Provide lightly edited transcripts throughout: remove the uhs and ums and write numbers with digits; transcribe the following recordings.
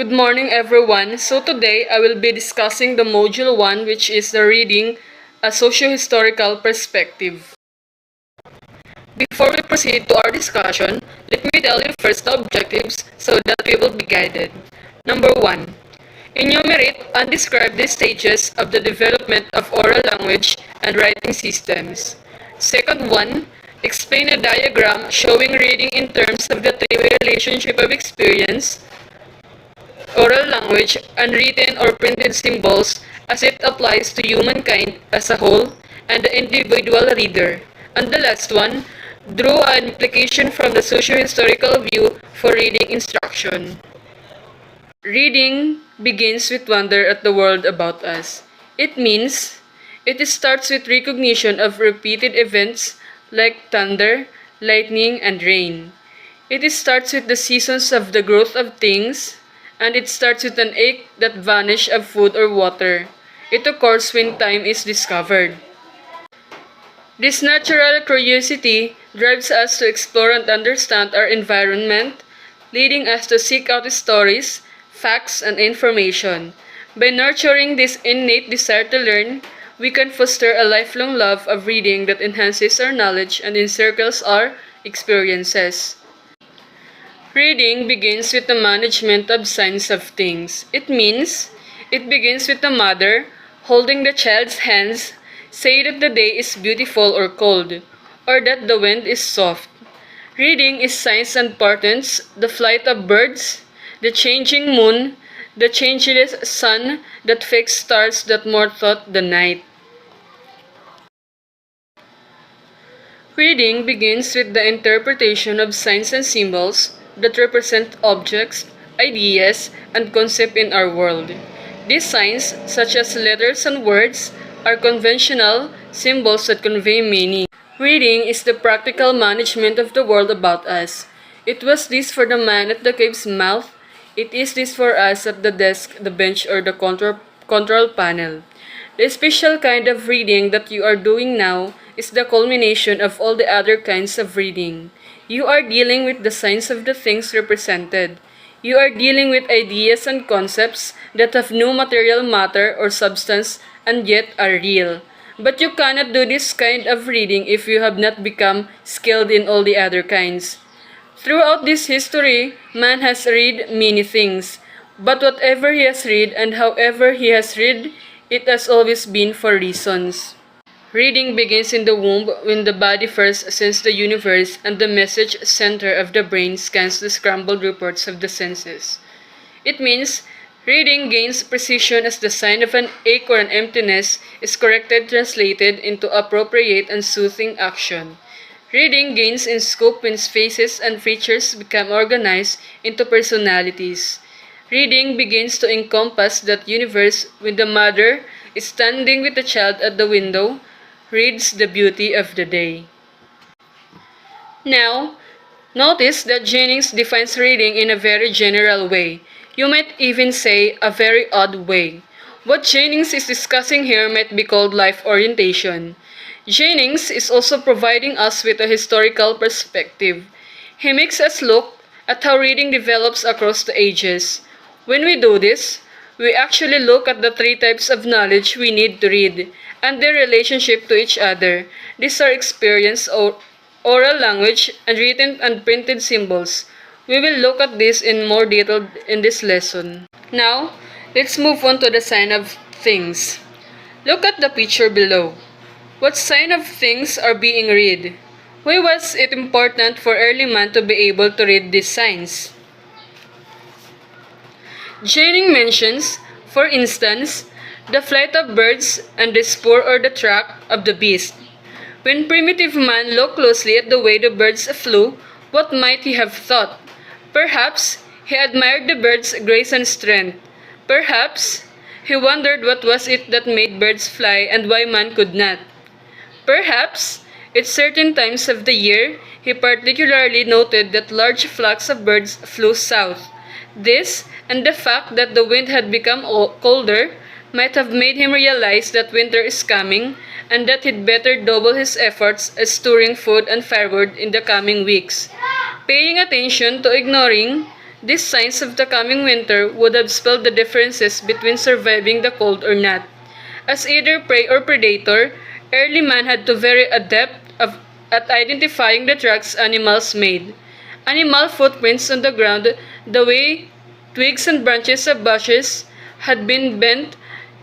Good morning, everyone. So today I will be discussing the module 1, which is the reading a socio-historical perspective. Before we proceed to our discussion, let me tell you first the objectives so that we will be guided. Number 1. Enumerate and describe the stages of the development of oral language and writing systems. Second one, explain a diagram showing reading in terms of the three-way relationship of experience, oral language, and written or printed symbols as it applies to humankind as a whole and the individual reader. And the last one, draw an implication from the socio-historical view for reading instruction. Reading begins with wonder at the world about us. It means it starts with recognition of repeated events like thunder, lightning, and rain. It starts with the seasons of the growth of things, and it starts with an ache that vanish of food or water. It occurs when time is discovered. This natural curiosity drives us to explore and understand our environment, leading us to seek out stories, facts, and information. By nurturing this innate desire to learn, we can foster a lifelong love of reading that enhances our knowledge and encircles our experiences. Reading begins with the management of signs of things. It means it begins with the mother holding the child's hands, say that the day is beautiful or cold, or that the wind is soft. Reading is signs and portents, the flight of birds, the changing moon, the changeless sun, that fixed stars that more thought the night. Reading begins with the interpretation of signs and symbols that represent objects, ideas, and concepts in our world. These signs, such as letters and words, are conventional symbols that convey meaning. Reading is the practical management of the world about us. It was this for the man at the cave's mouth. It is this for us at the desk, the bench, or the control panel. The special kind of reading that you are doing now is the culmination of all the other kinds of reading. You are dealing with the signs of the things represented. You are dealing with ideas and concepts that have no material matter or substance and yet are real. But you cannot do this kind of reading if you have not become skilled in all the other kinds. Throughout this history, man has read many things, but whatever he has read and however he has read, it has always been for reasons. Reading begins in the womb when the body first sends the universe and the message center of the brain scans the scrambled reports of the senses. It means reading gains precision as the sign of an ache or an emptiness is corrected translated into appropriate and soothing action. Reading gains in scope when faces and features become organized into personalities. Reading begins to encompass that universe when the mother is standing with the child at the window, reads the beauty of the day. Now, notice that Jennings defines reading in a very general way. You might even say a very odd way. What Jennings is discussing here might be called life orientation. Jennings is also providing us with a historical perspective. He makes us look at how reading develops across the ages. When we do this, we actually look at the three types of knowledge we need to read and their relationship to each other. These are experience, oral language, and written and printed symbols. We will look at this in more detail in this lesson. Now, let's move on to the sign of things. Look at the picture below. What sign of things are being read? Why was it important for early man to be able to read these signs? Jennings mentions, for instance, the flight of birds and the spoor or the track of the beast. When primitive man looked closely at the way the birds flew, what might he have thought? Perhaps he admired the birds' grace and strength. Perhaps he wondered what was it that made birds fly and why man could not. Perhaps at certain times of the year, he particularly noted that large flocks of birds flew south. This, and the fact that the wind had become colder, might have made him realize that winter is coming and that he'd better double his efforts at storing food and firewood in the coming weeks. Paying attention to ignoring These signs of the coming winter would have spelled the differences between surviving the cold or not. As either prey or predator, early man had to very at identifying the tracks animals made. Animal footprints on the ground, the way twigs and branches of bushes had been bent,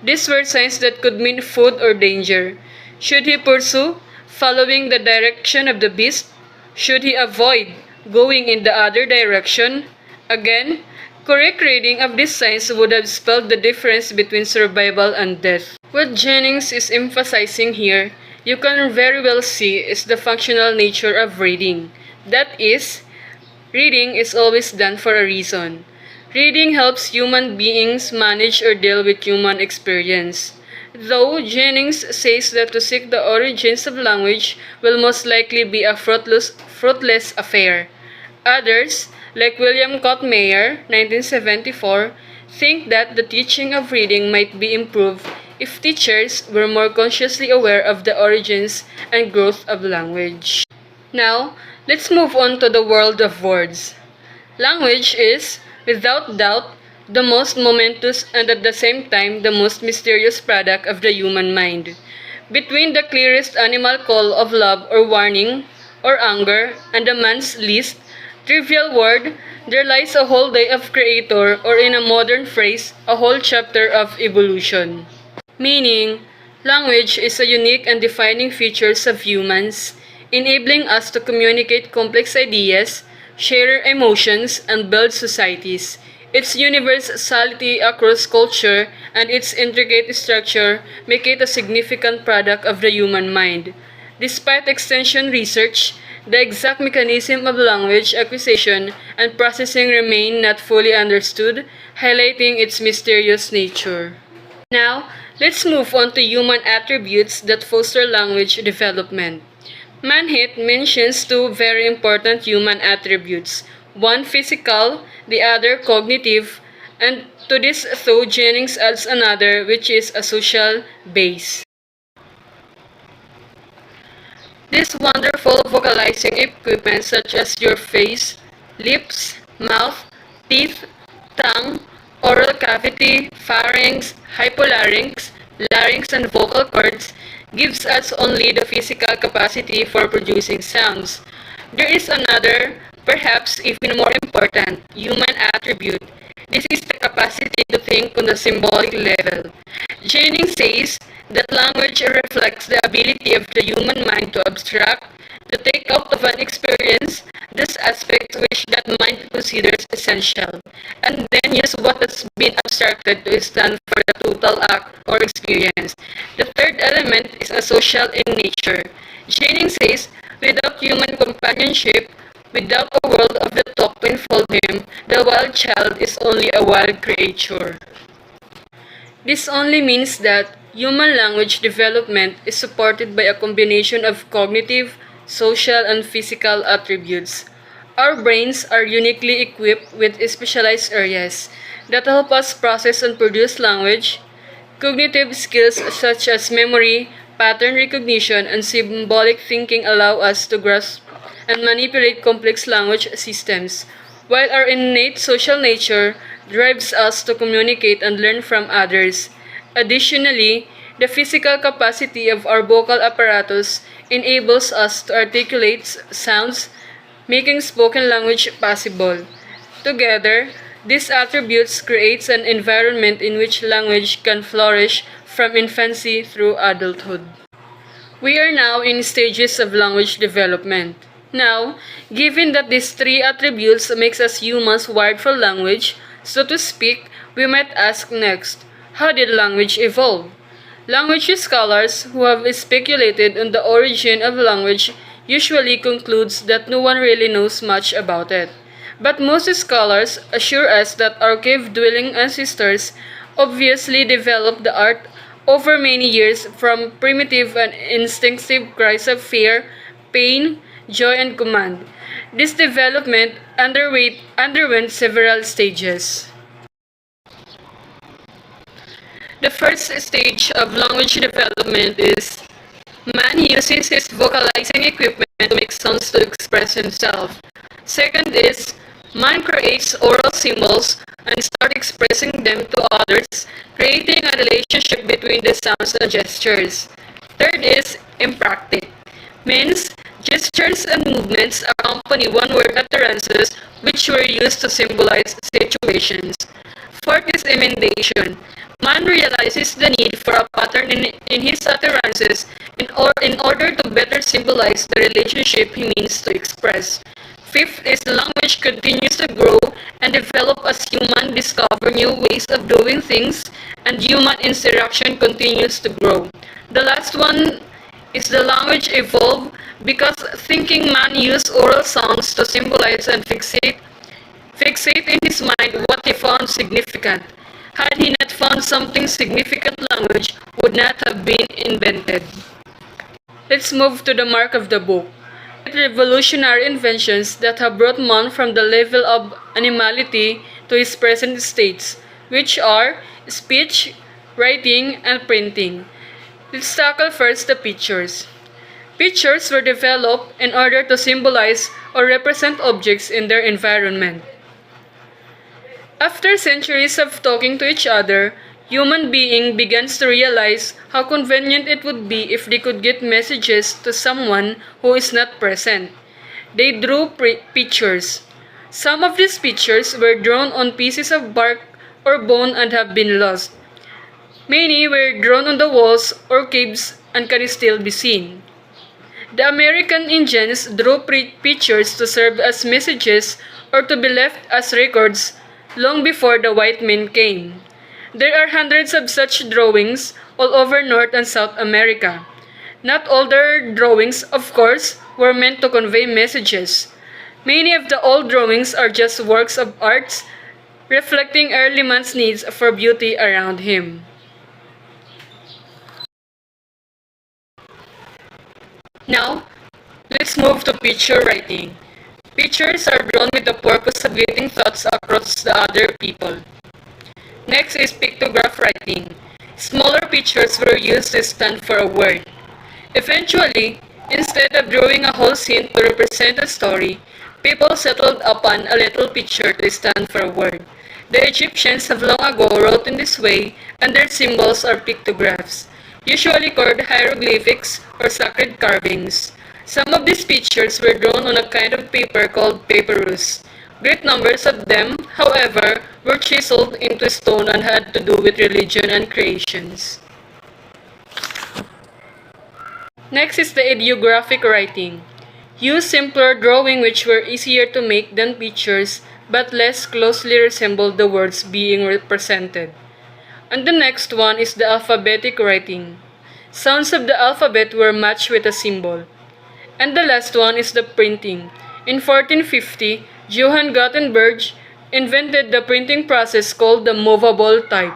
these were signs that could mean food or danger. Should he pursue, following the direction of the beast? Should he avoid, going in the other direction? Again, correct reading of these signs would have spelled the difference between survival and death. What Jennings is emphasizing here, you can very well see, is the functional nature of reading. That is, reading is always done for a reason. Reading helps human beings manage or deal with human experience. Though Jennings says that to seek the origins of language will most likely be a fruitless affair. Others, like William Kottmeyer, 1974, think that the teaching of reading might be improved if teachers were more consciously aware of the origins and growth of language. Now, let's move on to the world of words. Language is, without doubt, the most momentous and at the same time the most mysterious product of the human mind. Between the clearest animal call of love or warning or anger and a man's least trivial word, there lies a whole day of creator, or in a modern phrase, a whole chapter of evolution. Meaning, language is a unique and defining features of humans, enabling us to communicate complex ideas, share emotions, and build societies. Its universality across culture and its intricate structure make it a significant product of the human mind. Despite extension research, the exact mechanism of language acquisition and processing remain not fully understood, highlighting its mysterious nature. Now, let's move on to human attributes that foster language development. Manhit mentions two very important human attributes, one physical, the other cognitive, and to this though Jennings adds another, which is a social base. This wonderful vocalizing equipment such as your face, lips, mouth, teeth, tongue, oral cavity, pharynx, hypolarynx, larynx, and vocal cords gives us only the physical capacity for producing sounds. There is another, perhaps even more important, human attribute. This is the capacity to think on a symbolic level. Jennings says that language reflects the ability of the human mind to abstract, to take out of an experience those aspects which that mind considers essential, and then use what has been abstracted to stand for the total act or experience. The third element is a social in nature. Jennings says, without human companionship, without a world of the talk to enfold him, the wild child is only a wild creature. This only means that human language development is supported by a combination of cognitive, social, and physical attributes. Our brains are uniquely equipped with specialized areas that help us process and produce language. Cognitive skills such as memory, pattern recognition, and symbolic thinking allow us to grasp and manipulate complex language systems, while our innate social nature drives us to communicate and learn from others. Additionally, the physical capacity of our vocal apparatus enables us to articulate sounds, making spoken language possible. Together, these attributes creates an environment in which language can flourish from infancy through adulthood. We are now in stages of language development. Now, given that these three attributes makes us humans wired for language, so to speak, we might ask next, how did language evolve? Language scholars who have speculated on the origin of language usually concludes that no one really knows much about it. But most scholars assure us that our cave-dwelling ancestors obviously developed the art over many years from primitive and instinctive cries of fear, pain, joy, and command. This development underwent several stages. The first stage of language development is man uses his vocalizing equipment to make sounds to express himself. Second is Man creates oral symbols and starts expressing them to others, creating a relationship between the sounds and gestures. Third is impractic. Means gestures and movements accompany one-word utterances which were used to symbolize situations. Fourth is emendation. Man realizes the need for a pattern in his utterances in order to better symbolize the relationship he means to express. Fifth is language continues to grow and develop as humans discover new ways of doing things and human interaction continues to grow. The last one is the language evolve because thinking man used oral sounds to symbolize and fixate in his mind what he found significant. Had he not found something significant, language would not have been invented. Let's move to the mark of the book. Revolutionary inventions that have brought man from the level of animality to his present states, which are speech, writing, and printing. Let's tackle first the pictures. Pictures were developed in order to symbolize or represent objects in their environment. After centuries of talking to each other, human being begins to realize how convenient it would be if they could get messages to someone who is not present. They drew pictures. Some of these pictures were drawn on pieces of bark or bone and have been lost. Many were drawn on the walls or caves and can still be seen. The American Indians drew pictures to serve as messages or to be left as records long before the white men came. There are hundreds of such drawings all over North and South America. Not all their drawings, of course, were meant to convey messages. Many of the old drawings are just works of art reflecting early man's needs for beauty around him. Now, let's move to picture writing. Pictures are drawn with the purpose of getting thoughts across to other people. Next is pictograph writing. Smaller pictures were used to stand for a word. Eventually, instead of drawing a whole scene to represent a story, people settled upon a little picture to stand for a word. The Egyptians have long ago wrote in this way, and their symbols are pictographs, usually called hieroglyphics or sacred carvings. Some of these pictures were drawn on a kind of paper called papyrus. Great numbers of them, however, were chiseled into stone and had to do with religion and creations. Next is the ideographic writing. Use simpler drawing which were easier to make than pictures but less closely resembled the words being represented. And the next one is the alphabetic writing. Sounds of the alphabet were matched with a symbol. And the last one is the printing. In 1450, Johann Gutenberg invented the printing process called the movable type.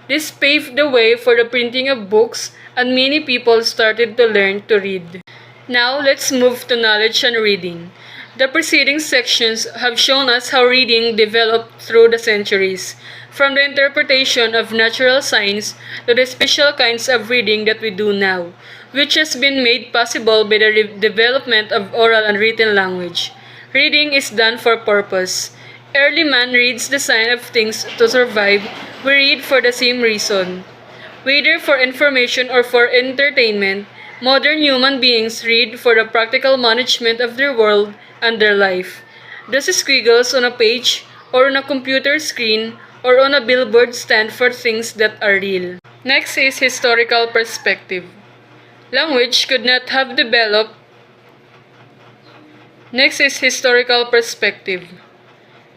This paved the way for the printing of books and many people started to learn to read. Now let's move to knowledge and reading. The preceding sections have shown us how reading developed through the centuries, from the interpretation of natural signs to the special kinds of reading that we do now, which has been made possible by the development of oral and written language. Reading is done for purpose. Early man reads the sign of things to survive. We read for the same reason. Whether for information or for entertainment, modern human beings read for the practical management of their world and their life. Thus squiggles on a page, or on a computer screen, or on a billboard stand for things that are real. Next is historical perspective. Language could not have developed. Next is historical perspective.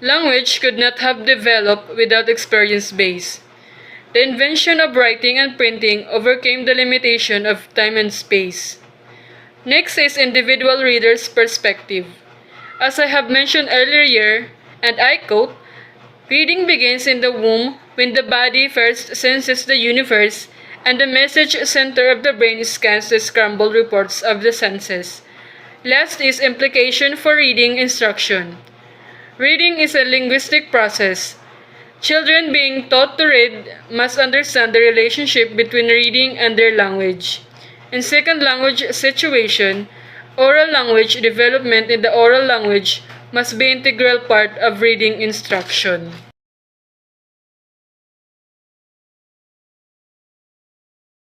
Language could not have developed without experience base. The invention of writing and printing overcame the limitation of time and space. Next is individual reader's perspective. As I have mentioned earlier, and I quote, reading begins in the womb when the body first senses the universe and the message center of the brain scans the scrambled reports of the senses. Last is implication for reading instruction. Reading is a linguistic process. Children being taught to read must understand the relationship between reading and their language. In second language situation, oral language development in the oral language must be integral part of reading instruction.